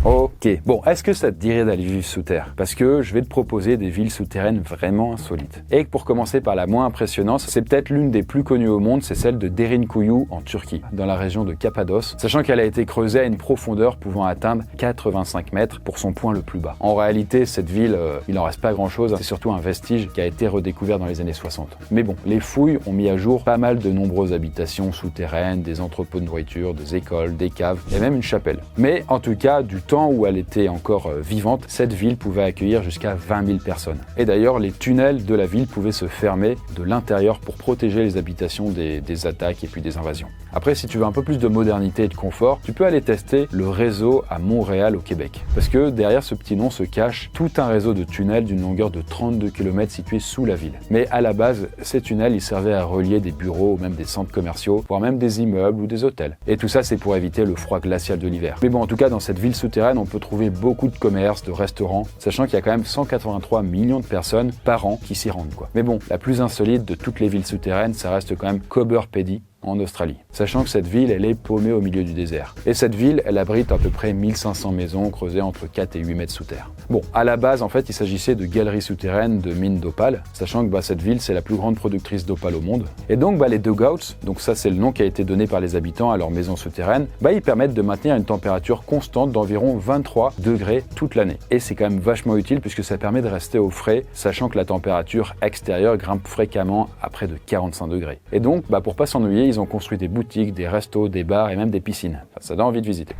Ok, bon, est-ce que ça te dirait d'aller vivre sous terre? Parce que je vais te proposer des villes souterraines vraiment insolites. Et pour commencer par la moins impressionnante, c'est peut-être l'une des plus connues au monde, c'est celle de Derinkuyu en Turquie, dans la région de Cappadoce, sachant qu'elle a été creusée à une profondeur pouvant atteindre 85 mètres pour son point le plus bas. En réalité, cette ville, il n'en reste pas grand-chose, c'est surtout un vestige qui a été redécouvert dans les années 60. Mais bon, les fouilles ont mis à jour pas mal de nombreuses habitations souterraines, des entrepôts de nourriture, des écoles, des caves et même une chapelle. Mais en tout cas, du temps où elle était encore vivante, cette ville pouvait accueillir jusqu'à 20 000 personnes. Et d'ailleurs, les tunnels de la ville pouvaient se fermer de l'intérieur pour protéger les habitations des attaques et puis des invasions. Après, si tu veux un peu plus de modernité et de confort, tu peux aller tester le réseau à Montréal au Québec. Parce que derrière ce petit nom se cache tout un réseau de tunnels d'une longueur de 32 km situés sous la ville. Mais à la base, ces tunnels, ils servaient à relier des bureaux ou même des centres commerciaux, voire même des immeubles ou des hôtels. Et tout ça, c'est pour éviter le froid glacial de l'hiver. Mais bon, en tout cas, dans cette ville souterraine, on peut trouver beaucoup de commerces, de restaurants, sachant qu'il y a quand même 183 millions de personnes par an qui s'y rendent, quoi. Mais bon, la plus insolite de toutes les villes souterraines, ça reste quand même Coober Pedy en Australie. Sachant que cette ville, elle est paumée au milieu du désert. Et cette ville, elle abrite à peu près 1500 maisons creusées entre 4 et 8 mètres sous terre. Bon, à la base, en fait, il s'agissait de galeries souterraines de mines d'opale, sachant que cette ville, c'est la plus grande productrice d'opale au monde. Et donc, les dugouts, donc ça c'est le nom qui a été donné par les habitants à leurs maisons souterraines, ils permettent de maintenir une température constante d'environ 23 degrés toute l'année. Et c'est quand même vachement utile puisque ça permet de rester au frais, sachant que la température extérieure grimpe fréquemment à près de 45 degrés. Et donc, pour pas s'ennuyer, ils ont construit des boutiques, des restos, des bars et même des piscines. Ça donne envie de visiter.